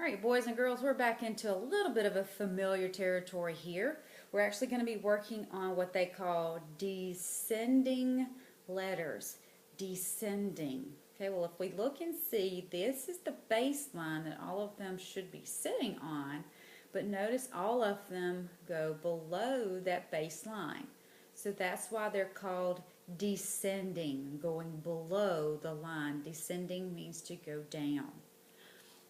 All right, boys and girls, we're back into a little bit of a familiar territory here. We're actually going to be working on what they call descending letters. Descending. Okay, well, if we look and see, this is the baseline that all of them should be sitting on, but notice all of them go below that baseline. So that's why they're called descending, going below the line. Descending means to go down.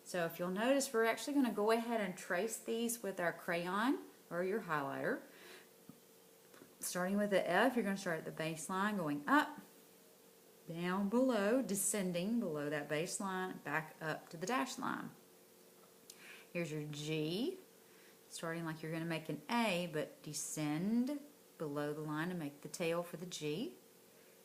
So if you'll notice, we're actually going to go ahead and trace these with our crayon or your highlighter. Starting with the F, you're going to start at the baseline, going up, down below, descending below that baseline, back up to the dash line. Here's your G, starting like you're going to make an A, but descend below the line to make the tail for the G.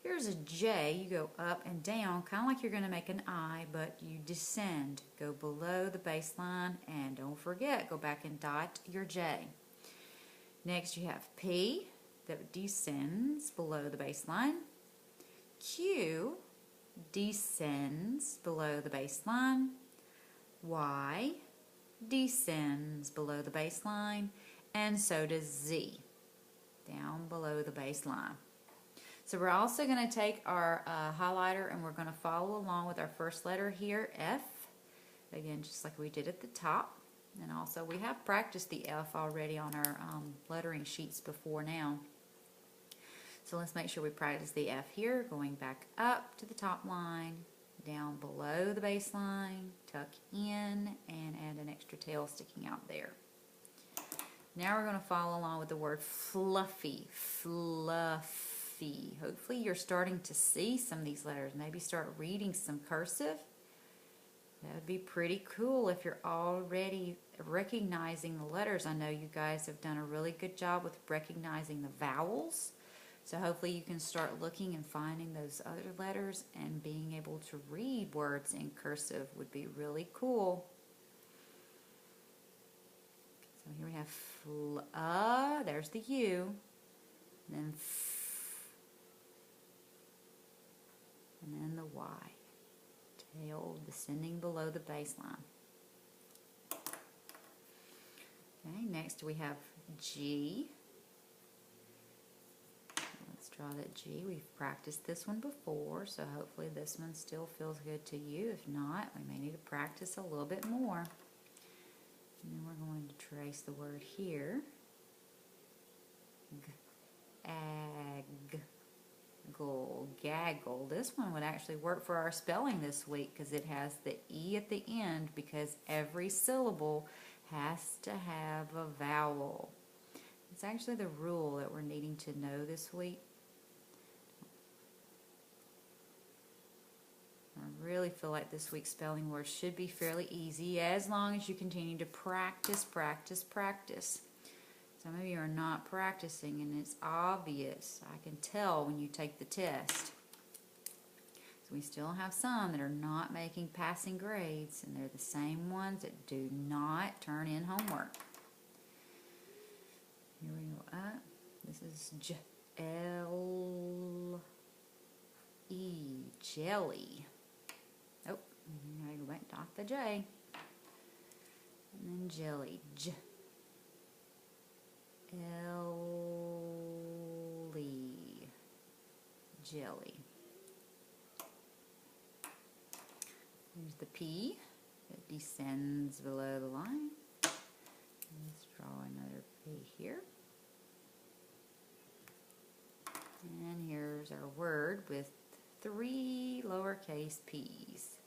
Here's a J, you go up and down, kind of like you're going to make an I, but you descend. Go below the baseline, and don't forget, go back and dot your J. Next you have P, that descends below the baseline. Q, descends below the baseline. Y, descends below the baseline. And so does Z, down below the baseline. So we're also going to take our highlighter and we're going to follow along with our first letter here, F. Again, just like we did at the top. And also we have practiced the F already on our lettering sheets before now. So let's make sure we practice the F here, going back up to the top line, down below the baseline, tuck in, and add an extra tail sticking out there. Now we're going to follow along with the word fluffy, fluffy. Hopefully you're starting to see some of these letters. Maybe start reading some cursive. That would be pretty cool if you're already recognizing the letters. I know you guys have done a really good job with recognizing the vowels. So hopefully you can start looking and finding those other letters, and being able to read words in cursive would be really cool. So here we have there's the U, and then and then the Y. Tail descending below the baseline. Okay, next we have G. Let's draw that G. We've practiced this one before, so hopefully this one still feels good to you. If not, we may need to practice a little bit more. And then we're going to trace the word here. Gaggle. This one would actually work for our spelling this week because it has the E at the end, because every syllable has to have a vowel. It's actually the rule that we're needing to know this week. I really feel like this week's spelling words should be fairly easy, as long as you continue to practice, practice, practice. Some of you are not practicing, and it's obvious. I can tell when you take the test. So we still have some that are not making passing grades, and they're the same ones that do not turn in homework. Here we go up. This is L-E, jelly. Oh, I gotta go back, dot the J. And then jelly, L-E, jelly. Here's the P that descends below the line. Let's draw another P here. And here's our word with 3 lowercase p's.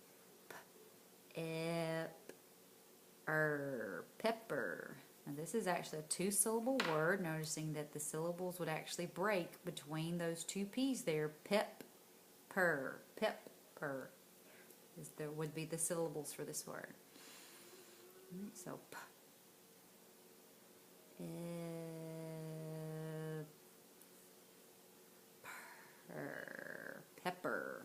Pepper. Now this is actually a 2-syllable word, noticing that the syllables would actually break between those 2 p's there. Pep-per. There would be the syllables for this word. So pepper.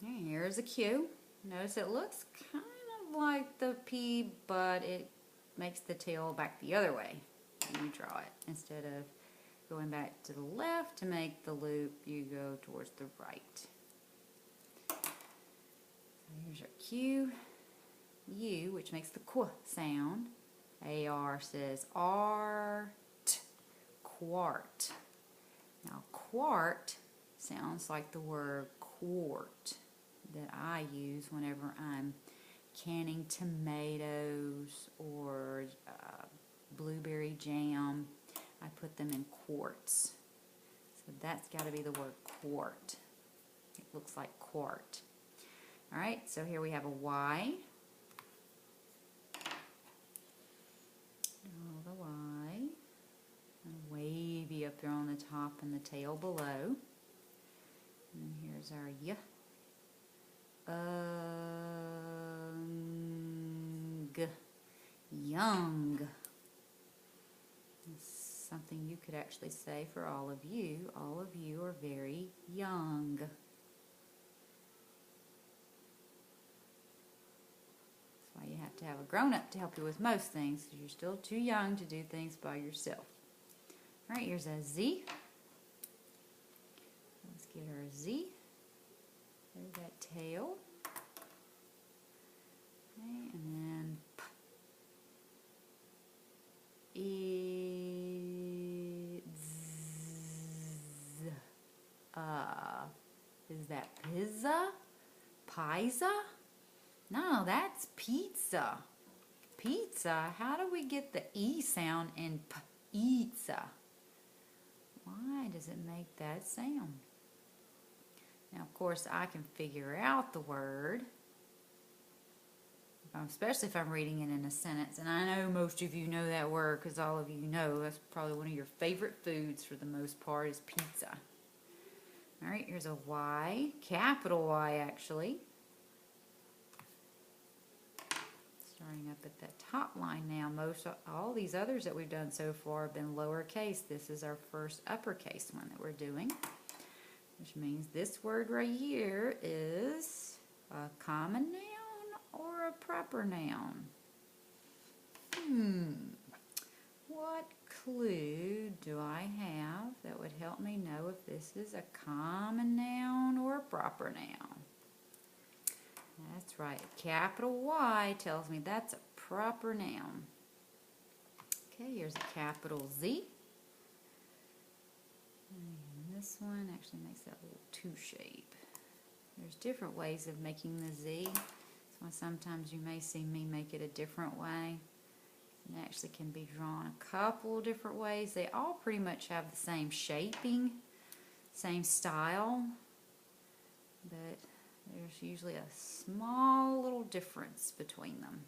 And here's a Q. Notice it looks kind of like the P, but it makes the tail back the other way when you draw it. Instead of going back to the left to make the loop, you go towards the right. So here's our Q. U, which makes the qu sound. AR says art, quart. Now quart sounds like the word quart that I use whenever I'm canning tomatoes or blueberry jam. I put them in quarts. So that's got to be the word quart. It looks like quart. Alright, so here we have a Y. Oh, the Y. And wavy up there on the top and the tail below. And here's our Y. Young. It's something you could actually say for all of you. All of you are very young. That's why you have to have a grown-up to help you with most things, because you're still too young to do things by yourself. Alright, here's a Z. Let's get our Z. There's that tail. Okay, and then is that pizza? Pizza? No, that's pizza. Pizza? How do we get the E sound in pizza? Why does it make that sound? Now, of course, I can figure out the word, especially if I'm reading it in a sentence. And I know most of you know that word because all of you know that's probably one of your favorite foods for the most part is pizza. All right, here's a Y, capital Y actually. Starting up at that top line now. All these others that we've done so far have been lowercase. This is our first uppercase one that we're doing, which means this word right here is a common noun or a proper noun. What clue do I have that would help me know if this is a common noun or a proper noun? That's right. Capital Y tells me that's a proper noun. Okay, here's a capital Z. And this one actually makes that little 2 shape. There's different ways of making the Z. That's why sometimes you may see me make it a different way. It actually can be drawn a couple different ways. They all pretty much have the same shaping, same style, but there's usually a small little difference between them.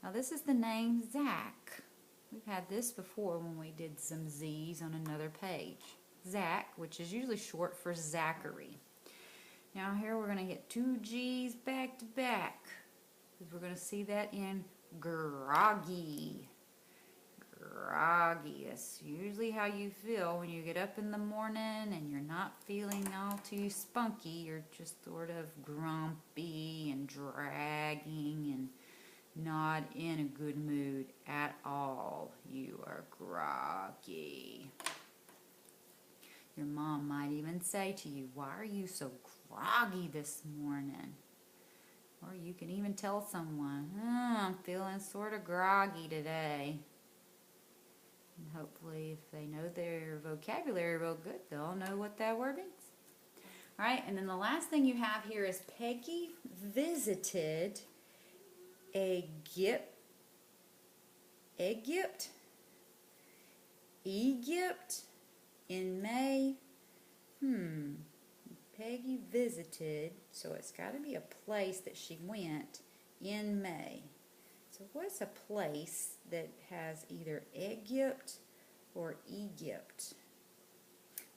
Now this is the name Zach. We've had this before when we did some Z's on another page. Zach, which is usually short for Zachary. Now here we're going to get 2 G's back to back, because we're going to see that in groggy. Groggy. That's usually how you feel when you get up in the morning and you're not feeling all too spunky. You're just sort of grumpy and dragging and not in a good mood at all. You are groggy. Your mom might even say to you, "Why are you so groggy this morning?" Or you can even tell someone, "I'm feeling sort of groggy today." And hopefully if they know their vocabulary real good, they'll know what that word means. Alright, and then the last thing you have here is Peggy visited Egypt, in May. Peggy visited, so it's got to be a place that she went in May. So what's a place that has either Egypt or Egypt?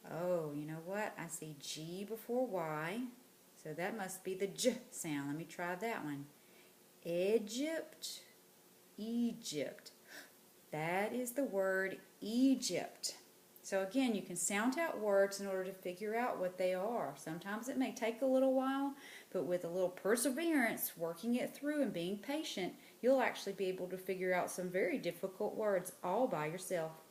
Oh, you know what? I see G before Y, so that must be the J sound. Let me try that one. Egypt, Egypt. That is the word Egypt. So again, you can sound out words in order to figure out what they are. Sometimes it may take a little while, but with a little perseverance, working it through and being patient, you'll actually be able to figure out some very difficult words all by yourself.